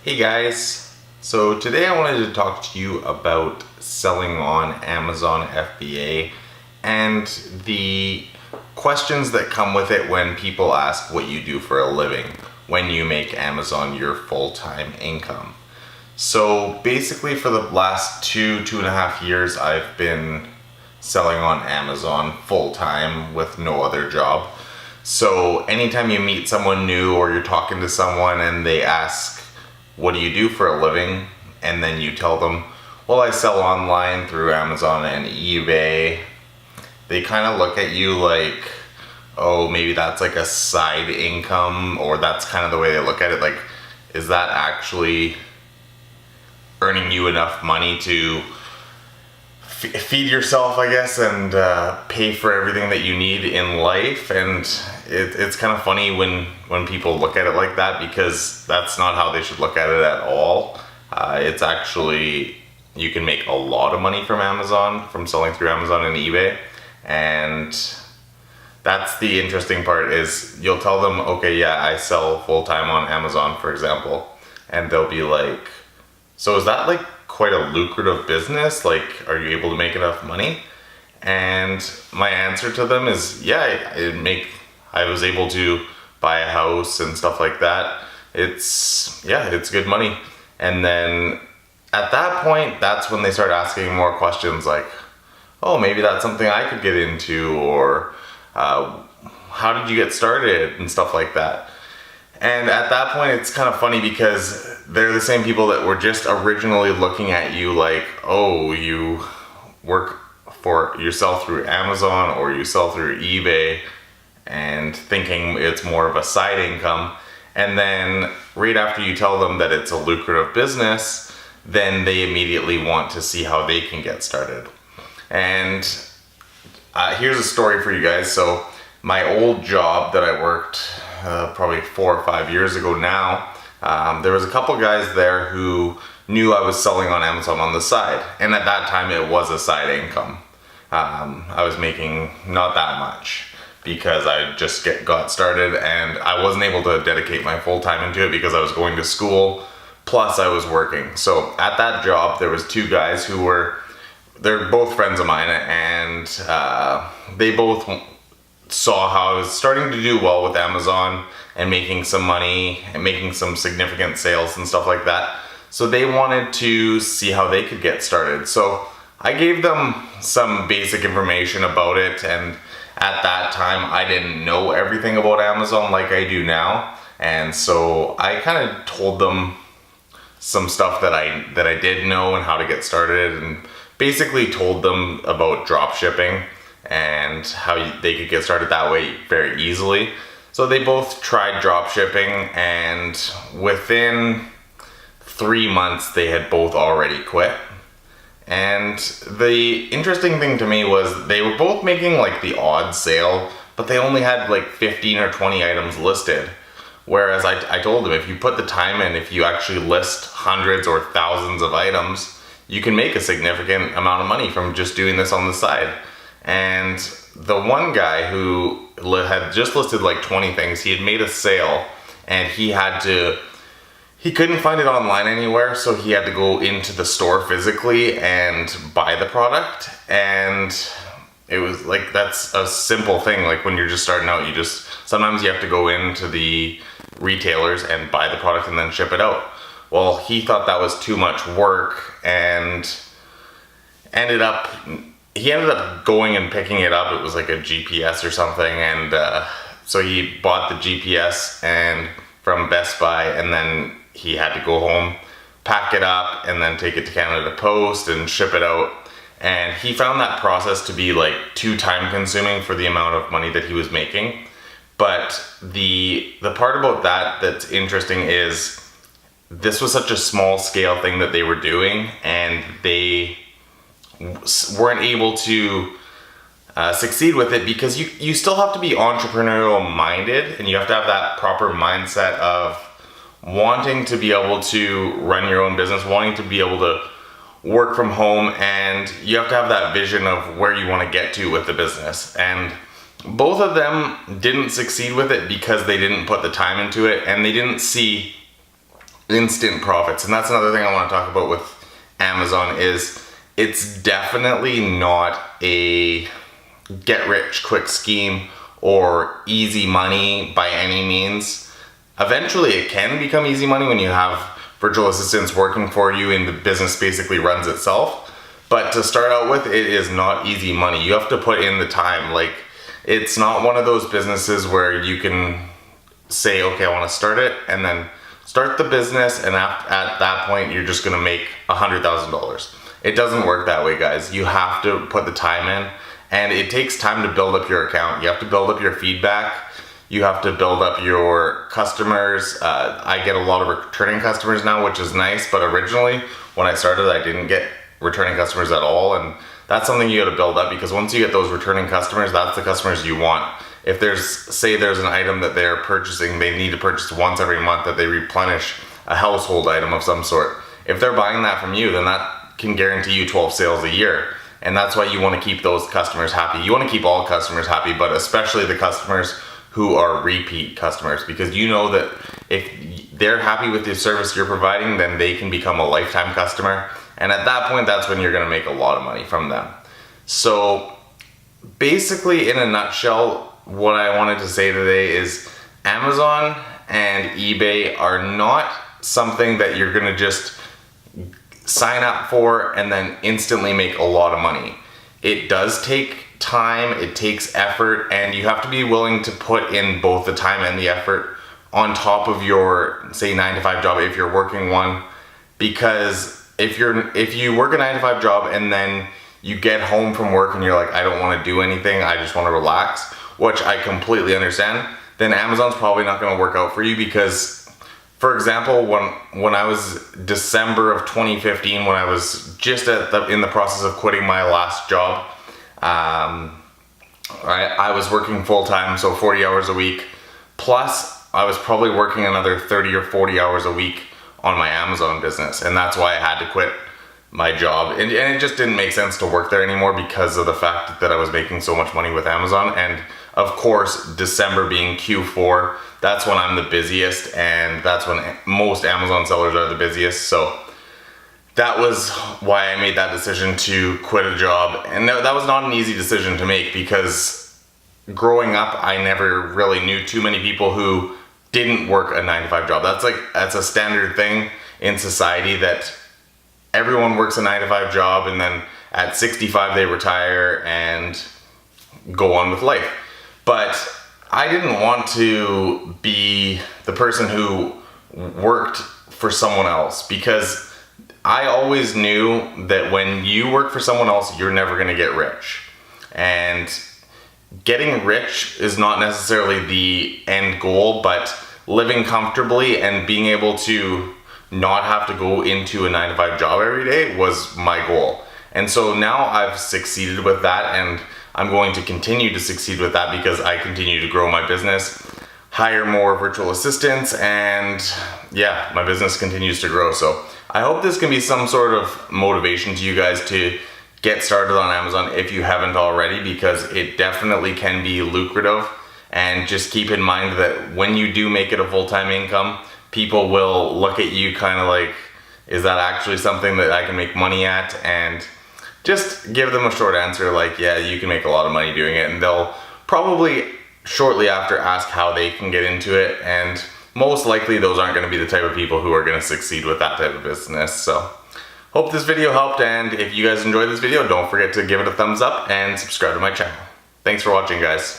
Hey guys, so today I wanted to talk to you about selling on Amazon FBA and the questions that come with it when people ask what you do for a living when you make Amazon your full-time income. So basically for the last two and a half years I've been selling on Amazon full-time with no other job. So anytime you meet someone new or you're talking to someone and they ask, what do you do for a living? And then you tell them, well, I sell online through Amazon and eBay. They kind of look at you like, oh, maybe that's like a side income, or that's kind of the way they look at it. Like, is that actually earning you enough money to feed yourself, I guess, and pay for everything that you need in life? And it's kind of funny when people look at it like that, because that's not how they should look at it at all. It's actually, you can make a lot of money from Amazon, from selling through Amazon and eBay. And that's the interesting part, is you'll tell them, okay, yeah, I sell full-time on Amazon, for example. And they'll be like, so is that like quite a lucrative business? Like, are you able to make enough money? And my answer to them is, yeah, I was able to buy a house and stuff like that. It's good money. And then at that point, that's when they start asking more questions like, oh, maybe that's something I could get into, or how did you get started, and stuff like that. And at that point, it's kind of funny, because they're the same people that were just originally looking at you like, oh, you sell through Amazon or you sell through eBay, and thinking it's more of a side income. And then right after you tell them that it's a lucrative business, then they immediately want to see how they can get started. And here's a story for you guys. So my old job that I worked probably 4 or 5 years ago now, there was a couple guys there who knew I was selling on Amazon on the side. And at that time it was a side income. I was making not that much, because I just got started and I wasn't able to dedicate my full time into it because I was going to school, plus I was working. So at that job there was 2 guys who they're both friends of mine, and they both saw how I was starting to do well with Amazon and making some money and making some significant sales and stuff like that. So they wanted to see how they could get started. So I gave them some basic information about it, and at that time I didn't know everything about Amazon like I do now. And so I kind of told them some stuff that I did know and how to get started, and basically told them about drop shipping and how they could get started that way very easily. So they both tried drop shipping, and within 3 months they had both already quit. And the interesting thing to me was they were both making like the odd sale, but they only had like 15 or 20 items listed. Whereas I told them, if you put the time in, if you actually list hundreds or thousands of items, you can make a significant amount of money from just doing this on the side. And the one guy who had just listed like 20 things, he had made a sale, and he couldn't find it online anywhere, so he had to go into the store physically and buy the product. And it was like, that's a simple thing. Like when you're just starting out, sometimes you have to go into the retailers and buy the product and then ship it out. Well, he thought that was too much work, and he ended up going and picking it up. It was like a GPS or something, and so he bought the GPS from Best Buy, and then he had to go home, pack it up, and then take it to Canada Post and ship it out. And he found that process to be like too time consuming for the amount of money that he was making. But the part about that's interesting is this was such a small scale thing that they were doing, and they weren't able to succeed with it, because you still have to be entrepreneurial minded, and you have to have that proper mindset of wanting to be able to run your own business, wanting to be able to work from home, and you have to have that vision of where you want to get to with the business. And both of them didn't succeed with it because they didn't put the time into it, and they didn't see instant profits. And that's another thing I want to talk about with Amazon is it's definitely not a get rich quick scheme or easy money by any means. Eventually it can become easy money when you have virtual assistants working for you and the business basically runs itself. But to start out with, it is not easy money. You have to put in the time. Like, it's not one of those businesses where you can say, okay, I want to start it, and then start the business, and at that point, you're just gonna make $100,000. It doesn't work that way, guys. You have to put the time in, and it takes time to build up your account. You have to build up your feedback. You have to build up your customers. I get a lot of returning customers now, which is nice, but originally, when I started, I didn't get returning customers at all, and that's something you got to build up, because once you get those returning customers, that's the customers you want. If there's an item that they're purchasing, they need to purchase once every month, that they replenish a household item of some sort. If they're buying that from you, then that can guarantee you 12 sales a year. And that's why you want to keep those customers happy. You want to keep all customers happy, but especially the customers who are repeat customers, because you know that if they're happy with the service you're providing, then they can become a lifetime customer. And at that point, that's when you're gonna make a lot of money from them. So basically, in a nutshell, what I wanted to say today is Amazon and eBay are not something that you're gonna just sign up for and then instantly make a lot of money. It does take time, it takes effort, and you have to be willing to put in both the time and the effort on top of your, say, 9-to-5 job if you're working one. Because if you work a 9-to-5 job and then you get home from work and you're like, I don't want to do anything, I just want to relax, which I completely understand, then Amazon's probably not going to work out for you. Because, for example, when I was December of 2015, when I was just in the process of quitting my last job, I was working full-time, so 40 hours a week, plus I was probably working another 30 or 40 hours a week on my Amazon business, and that's why I had to quit my job. And it just didn't make sense to work there anymore because of the fact that I was making so much money with Amazon. And of course, December being Q4, that's when I'm the busiest, and that's when most Amazon sellers are the busiest. So that was why I made that decision to quit a job. And that was not an easy decision to make, because growing up, I never really knew too many people who didn't work a 9-to-5 job. That's a standard thing in society, that everyone works a 9-to-5 job and then at 65 they retire and go on with life. But I didn't want to be the person who worked for someone else, because I always knew that when you work for someone else, you're never gonna get rich. And getting rich is not necessarily the end goal, but living comfortably and being able to not have to go into a 9-to-5 job every day was my goal. And so now I've succeeded with that, and I'm going to continue to succeed with that because I continue to grow my business, hire more virtual assistants, and yeah, my business continues to grow. So I hope this can be some sort of motivation to you guys to get started on Amazon if you haven't already, because it definitely can be lucrative. And just keep in mind that when you do make it a full-time income, people will look at you kind of like, is that actually something that I can make money at? And just give them a short answer like, yeah, you can make a lot of money doing it. And they'll probably shortly after ask how they can get into it. And most likely those aren't going to be the type of people who are going to succeed with that type of business. So hope this video helped. And if you guys enjoyed this video, don't forget to give it a thumbs up and subscribe to my channel. Thanks for watching, guys.